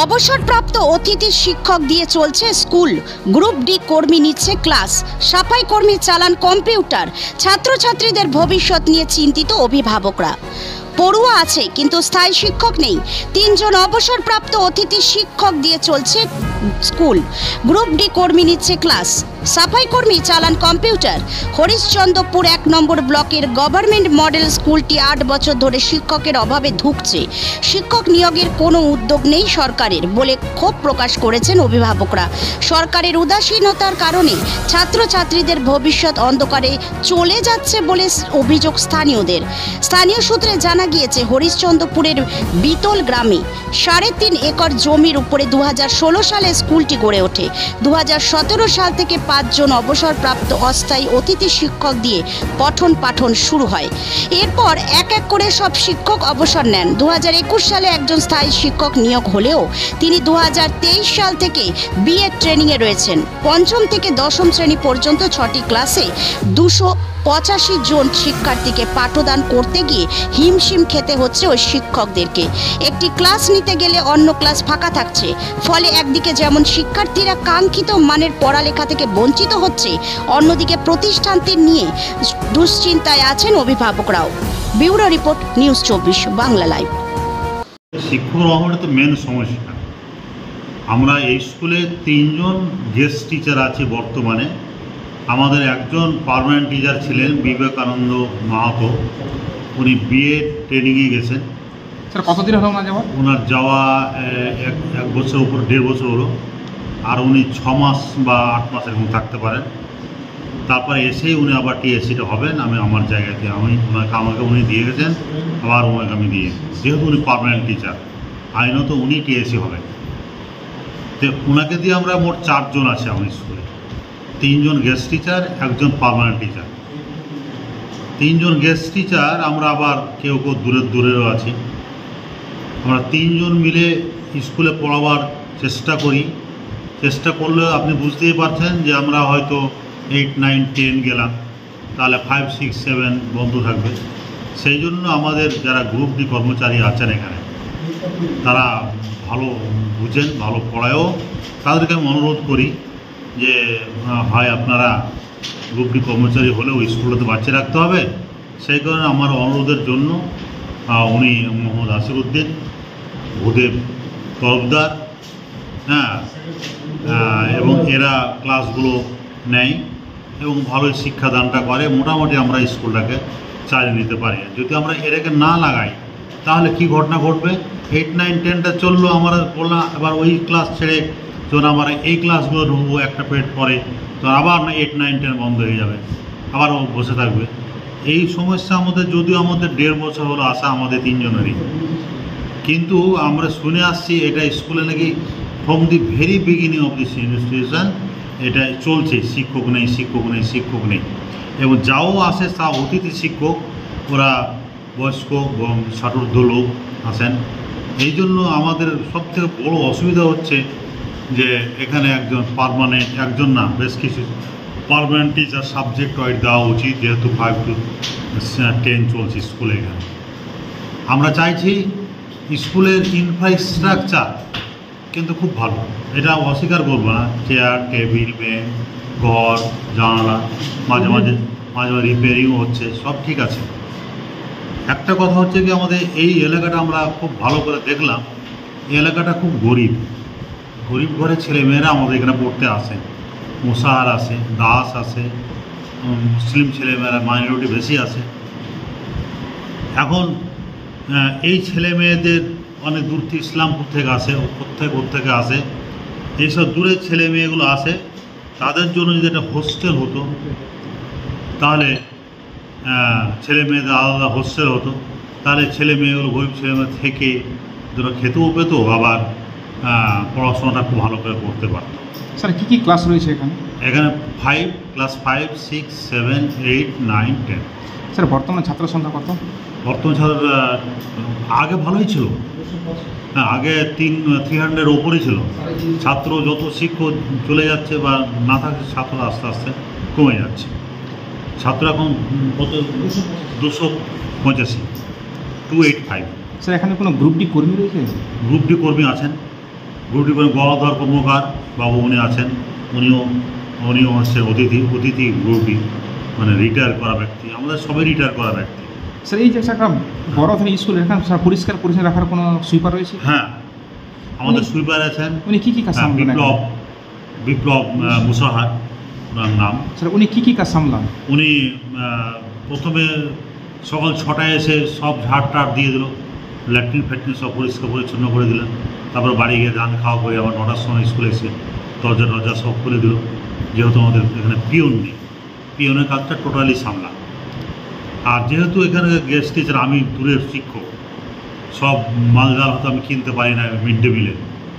অবসরপ্রাপ্ত অতিথি শিক্ষক দিয়ে চলছে স্কুল। গ্রুপ ডি কর্মী নিচ্ছে ক্লাস, সাফাই কর্মী চালান কম্পিউটার। ছাত্রছাত্রীদের ভবিষ্যৎ নিয়ে চিন্তিত অভিভাবকরা। পড়ুয়া আছে কিন্তু স্থায়ী শিক্ষক নেই। 3 জন অবসরপ্রাপ্ত অতিথি শিক্ষক দিয়ে চলছে স্কুল। গ্রুপ ডি কর্মী নিচ্ছে ক্লাস, সাফাই কর্মী চালান কম্পিউটার। হরিশ্চন্দ্রপুর 1 নম্বর ব্লকের গভর্নমেন্ট মডেল স্কুলটি 8 বছর ধরে শিক্ষকের অভাবে ধুঁকছে। শিক্ষক নিয়োগের কোনো উদ্যোগ নেই সরকারের বলে ক্ষোভ প্রকাশ করেছেন অভিভাবকরা। সরকারের উদাসীনতার কারণে ছাত্রছাত্রীদের ভবিষ্যৎ অন্ধকারে চলে যাচ্ছে বলে অভিযোগ স্থানীয়দের। স্থানীয় সূত্রে জানা গিয়েছে হরিশ্চন্দ্রপুরের বিতল গ্রামে 3.5 একর জমির উপরে 2016 সালে স্কুলটি গড়ে ওঠে। 2017 সাল থেকে 5 জন অবসরপ্রাপ্ত অস্থায়ী অতিথি শিক্ষক দিয়ে পঠন পাঠন শুরু হয়। এরপর এক এক করে সব শিক্ষক অবসর নেন। 2021 সালে একজন স্থায়ী শিক্ষক নিয়োগ হলেও তিনি 2023 সাল থেকে বিএড ট্রেনিংয়ে রয়েছেন। 5ম থেকে 10ম শ্রেণী পর্যন্ত 6টি ক্লাসে 285 জন শিক্ষার্থীকে পাঠদান করতে গিয়ে হিমশিম খেতে হচ্ছে ওই শিক্ষকদেরকে। একটি ক্লাস নিতে গেলে অন্য ক্লাস ফাঁকা থাকছে। ফলে একদিকে যেমন শিক্ষার্থীরা কাঙ্ক্ষিত মানের পড়ালেখা থেকে বঞ্চিত হচ্ছে, অন্যদিকে প্রতিষ্ঠানটি নিয়ে দুশ্চিন্তায় আছেন অভিভাবকরাও। Bureau report, news 24 Bangla live. শিক্ষক অভাবটা তো মেন সমস্যা। আমরা এই স্কুলে 3 জন গেস্ট টিচার আছে বর্তমানে। আমাদের একজন পার্মানেন্ট টিচার ছিলেন বিবেকানন্দ মাহাতো, উনি বিএড ট্রেনিংয়ে গেছেন। স্যার কতদিন হলো ওনার যাওয়া? ওনার যাওয়া এক বছর উপর 1.5 বছর হলো। আর উনি 6 মাস বা 8 মাস এরকম থাকতে পারেন। তারপরে এসেই উনি আবার টিএসসিটা হবেন। আমি আমার জায়গাতে আমাকে উনি দিয়ে গেছেন, আবার ওনাকে আমি দিয়ে, যেহেতু উনি পার্মানেন্ট টিচার আইনত উনি টিএসসি হবেন। তো ওনাকে দিয়ে আমরা মোট 4 জন আছে আমার স্কুলে। 3 জন গেস্ট টিচার, একজন পার্মানেন্ট টিচার। 3 জন গেস্ট টিচার, আমরা আবার কেউ দূরেরও আছি। আমরা 3 জন মিলে স্কুলে পড়াবার চেষ্টা করি। চেষ্টা করলে আপনি বুঝতেই পারছেন যে আমরা হয়তো 8, 9, 10 গেলাম, তাহলে 5, 6, 7 বন্ধ থাকবে। সেই জন্য আমাদের যারা গ্রুপ ডি কর্মচারী আছেন এখানে, তারা ভালো বুঝেন, ভালো পড়ায়ও। তাদেরকে আমি অনুরোধ করি যে হয় আপনারা গ্রুপ ডি কর্মচারী হলেও স্কুলেতে বাচ্চা রাখতে হবে। সেই কারণে আমার অনুরোধের জন্য উনি মোহাম্মদ আসিরউদ্দিন, ভূদেব তরফদার, এবং এরা ক্লাসগুলো নেয় এবং ভালোই শিক্ষাদানটা করে। মোটামুটি আমরা স্কুলটাকে চালিয়ে নিতে পারি। যদি আমরা এটাকে না লাগাই তাহলে কি ঘটনা ঘটবে? 8, 9, 10টা চললো, আমরা বললাম এবার ওই ক্লাস ছেড়ে যখন আমরা এই ক্লাসগুলো ঢুকবো একটা পেট পরে, তো আবার 8, 9, 10 বন্ধ হয়ে যাবে, আবার ও বসে থাকবে। এই সমস্যা আমাদের, যদিও আমাদের 1.5 বছর হলো আসা আমাদের 3 জনেরই, কিন্তু আমরা শুনে আসছি এটা স্কুলে নাকি from the very beginning of this institution এটা চলছে, শিক্ষক নেই, শিক্ষক নেই, শিক্ষক নেই। এবং যাও আসে তা অতিথি শিক্ষক, ওরা বয়স্ক এবং ষাটোর্ধ্ব লোক আসেন। এই জন্য আমাদের সবথেকে বড় অসুবিধা হচ্ছে যে এখানে একজন পার্মানেন্ট, একজন না বেশ কিছু পার্মানেন্ট টিচার সাবজেক্ট ওয়াইজ দেওয়া উচিত, যেহেতু 5 to 10 চলছে স্কুলে। এখানে আমরা চাইছি স্কুলের ইনফ্রাস্ট্রাকচার কিন্তু খুব ভালো, এটা অস্বীকার করবো না। চেয়ার, টেবিল, বেঞ্চ, ঘর, জানালা, মাঝে মাঝে রিপেয়ারিংও হচ্ছে, সব ঠিক আছে। একটা কথা হচ্ছে কি, আমাদের এই এলাকাটা আমরা খুব ভালো করে দেখলাম, এই এলাকাটা খুব গরিব ঘরের ছেলেমেয়েরা আমাদের এখানে পড়তে আসে। মুসাহার আসে, দাস আসে, মুসলিম ছেলেমেয়েরা মাইনরিটি বেশি আসে। এখন এই ছেলে মেয়েদের অনেক দূর থেকে, ইসলামপুর থেকে আসে, ওর থেকে আসে, এইসব দূরের ছেলে মেয়েগুলো আসে। তাদের জন্য যদি একটা হোস্টেল হতো, তাহলে ছেলে মেয়েদের আলাদা হোস্টেল হতো, তাহলে ছেলে মেয়েগুলো, গরিব ছেলে মেয়ে থেকে যারা খেতেও পেতো, আবার পড়াশোনাটা খুব ভালো করে করতে পারতো। স্যার কী কী ক্লাস রয়েছে এখানে? এখানে ক্লাস 5, 6, 7, 8, 9, 10। স্যার বর্তমানে ছাত্র সংখ্যা কত? বর্তমান ছাত্র আগে ভালোই ছিল, হ্যাঁ, আগে 300-এর ওপরই ছিল। ছাত্র যত শিক্ষক চলে যাচ্ছে বা না থাকছে, ছাত্র আস্তে আস্তে কমে যাচ্ছে। ছাত্র এখন কত? 285, 285। স্যার এখানে কোনো গ্রুপ ডি কর্মী রয়েছে? গ্রুপ ডি কর্মী আছেন, গ্রুপ ডি গলাধর কর্মকার বাবু উনি আছেন, উনিও হচ্ছে অতিথি গ্রুপ ডি, মানে রিটায়ার করা ব্যক্তি। আমাদের সবাই রিটায়ার করা ব্যক্তি। স্যার এই যে একটা বড় ধরনের স্কুল, এখানে স্যার পরিষ্কার পরিচ্ছন্ন রাখার কোনো সুইপার রয়েছে? হ্যাঁ, আমাদের সুইপার আছেন। উনি কি কাজ সামলান? বিপ্লব মুসাহার ওনার নাম। স্যার উনি কি কাজ সামলান? উনি প্রথমে সকাল 6টায় এসে সব ঝাড় টাড় দিয়ে দিল, ল্যাট্রিন ফ্যাট্রিন সব পরিষ্কার পরিচ্ছন্ন করে দিলেন। তারপর বাড়ি গিয়ে ধান খাওয়া করে আবার 9টার সময় স্কুলে এসে দরজা সব খুলে দিল। যেহেতু আমাদের এখানে পিওন নেই, পিওনের কাজটা টোটালি সামলান। আর যেহেতু এখানে গেস্ট টিচার, আমি দূরের শিক্ষক, সব মালজাল হয়তো আমি কিনতে পারি না মিড ডে মিলে,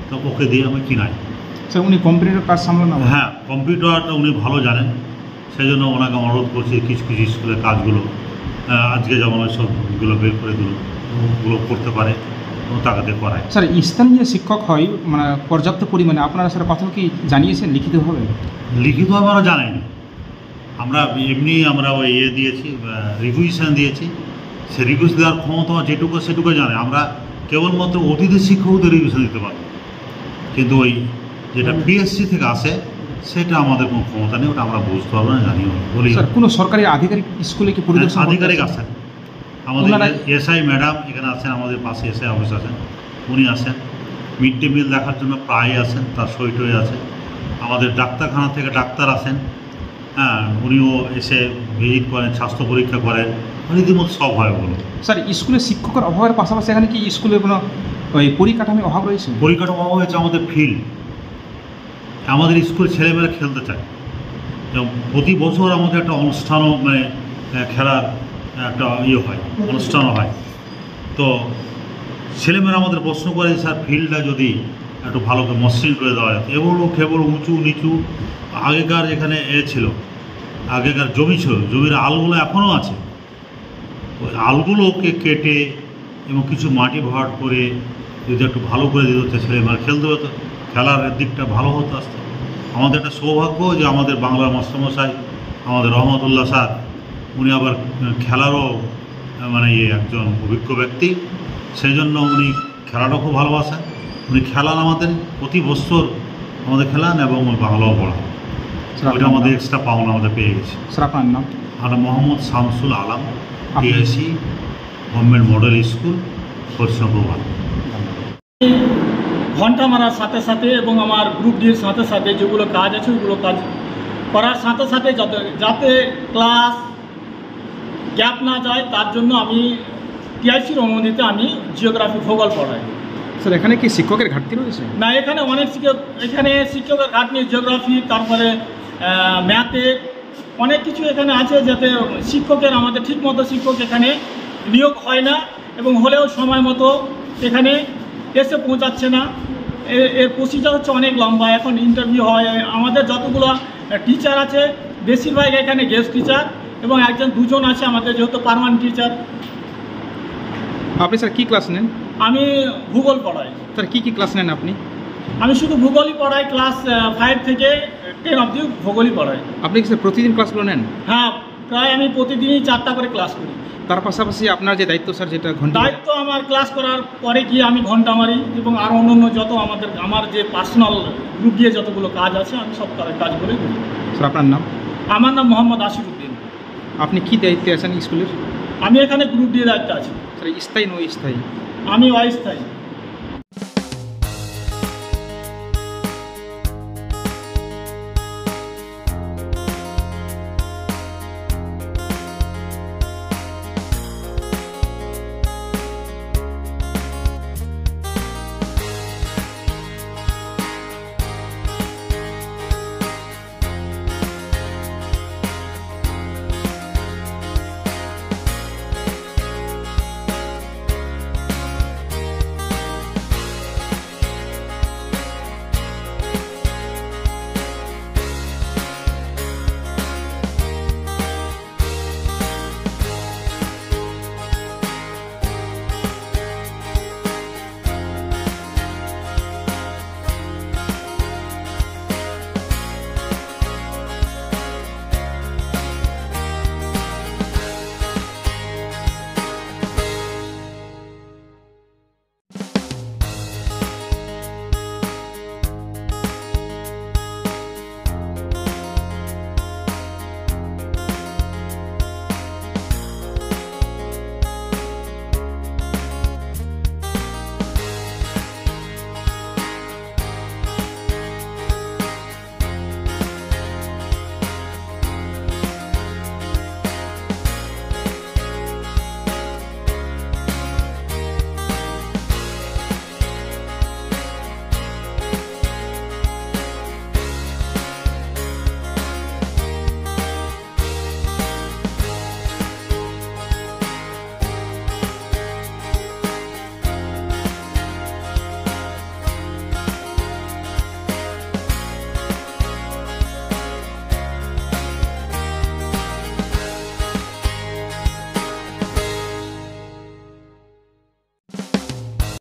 তো ওকে দিয়ে আমি কিনাই। স্যার উনি কম্পিউটার কাজ সামলান? হ্যাঁ, কম্পিউটারটা উনি ভালো জানেন, সেই জন্য ওনাকে অনুরোধ করছি কিছু কিছু স্কুলের কাজগুলো আজকে যেমন সবগুলো বের করে দিল, ওগুলো করতে পারে, ও তাকে দিয়ে করায়। স্যার স্থানীয় যে শিক্ষক হয় মানে পর্যাপ্ত পরিমাণে আপনারা স্যার কথা কি জানিয়েছেন লিখিতভাবে? লিখিতভাবে আমরা জানাইনি, আমরা এমনি আমরা ওই দিয়েছি, রিকুইশন দিয়েছি। সে রিকুইশন দেওয়ার ক্ষমতা যেটুকু সেটুকু জানে। আমরা কেবলমাত্র অতিথি শিক্ষকদের রিকুইশন দিতে পারব, কিন্তু ওই যেটা পিএসসি থেকে আসে সেটা আমাদের কোনো ক্ষমতা নেই, ওটা আমরা বুঝতে পারবো না, জানিও বলি। স্যার কোনো সরকারি আধিকারিক স্কুলে কি পরিদর্শন? আধিকারিক আছেন, আমাদের এসআই ম্যাডাম এখানে আছেন, আমাদের পাশে এসআই অফিস আছেন, উনি আসেন। মিড ডে মিল দেখার জন্য প্রায় আসেন, তার সইটই আছে। আমাদের ডাক্তারখানা থেকে ডাক্তার আসেন, হ্যাঁ, উনিও এসে ভিজিট করেন, স্বাস্থ্য পরীক্ষা করেন, রীতিমতো সব হয় ওগুলো। স্যার স্কুলে শিক্ষকের অভাবের পাশাপাশি এখানে কি স্কুলে কোনো ওই পরিকাঠামোর অভাব রয়েছে? পরিকাঠামো অভাব হয়েছে। আমাদের ফিল্ড, আমাদের স্কুলে ছেলেমেয়েরা খেলতে চায়, এবং প্রতি বছর আমাদের একটা অনুষ্ঠানও মানে খেলার একটা হয়, অনুষ্ঠানও হয়। তো ছেলেমেয়েরা আমাদের প্রশ্ন করে, স্যার ফিল্ডটা যদি একটু ভালো করে মসৃণ করে দেওয়া যায়। এগুলো কেবল উঁচু নিচু, আগেকার এখানে ছিল, আগেকার জমি ছিল, জমির আলগুলো এখনও আছে। ওই আলগুলোকে কেটে এবং কিছু মাটি ভরাট করে যদি একটু ভালো করে দিতে হতো, ছেলেমেয়েরা খেলতে হতো, খেলার দিকটা ভালো হতো আসতে। আমাদের একটা সৌভাগ্য যে আমাদের বাংলার মাস্টারমশাই আমাদের রহমতুল্লাহ স্যার, উনি আবার খেলারও মানে একজন অভিজ্ঞ ব্যক্তি, সেই জন্য উনি খেলাটা খুব ভালোবাসেন। উনি খেলান আমাদের, প্রতি বছর আমাদের খেলান এবং বাংলাও পড়ান। ওইটা আমাদের এক্সট্রা পাওনা আমাদের পেয়ে গেছে। স্যার আপনার নাম? আমরা Mohammad Shamsul Alam, TIC government model school, Krishnaprabha. ঘন্টা মারার সাথে সাথে এবং আমার গ্রুপ ডির সাথে সাথে যেগুলো কাজ আছে ওগুলো কাজ করার সাথে সাথে যাতে ক্লাস গ্যাপ না যায় তার জন্য আমি টিআইসির অনুমতিতে আমি জিওগ্রাফি ভূগোল পড়াই। স্যার এখানে কি শিক্ষকের ঘাটতি রয়েছে? না, এখানে অনেক শিক্ষকের ঘাটতি, জিওগ্রাফি, তারপরে ম্যাথে অনেক কিছু এখানে আছে, যাতে শিক্ষকের আমাদের ঠিকমতো শিক্ষক এখানে নিয়োগ হয় না, এবং হলেও সময় মতো এখানে এসে পৌঁছাচ্ছে না। এর প্রসিজার হচ্ছে অনেক লম্বা। এখন ইন্টারভিউ হয়, আমাদের যতগুলো টিচার আছে বেশিরভাগ এখানে গেস্ট টিচার, এবং দুজন আছে আমাদের যেহেতু পার্মানেন্ট টিচার। আপনি স্যার কী ক্লাস নেন? আমি ভূগোল পড়াই। স্যার কী ক্লাস নেন আপনি? আমি শুধু ভূগোলই পড়াই, ক্লাস 5 থেকে 10 অবধি ভূগোলই পড়াই। আপনি কি স্যার প্রতিদিন ক্লাসগুলো নেন? হ্যাঁ, প্রায় আমি প্রতিদিনই 4টা করে ক্লাস করি। তার পাশাপাশি আপনার যে দায়িত্ব স্যার, যেটা দায়িত্ব আমার ক্লাস করার পরে গিয়ে আমি ঘন্টা মারি, এবং আরও অন্যান্য যত আমার যে পার্সোনাল গ্রুপ দিয়ে যতগুলো কাজ আছে আমি সব কাজগুলোই করি। স্যার আপনার নাম? আমার নাম মোহাম্মদ আশিরউদ্দিন। আপনি কি দায়িত্বে আছেন স্কুলের? আমি এখানে গ্রুপ দিয়ে দায়িত্ব আছি। স্যার স্থায়ী না অস্থায়ী? আমি অস্থায়ী।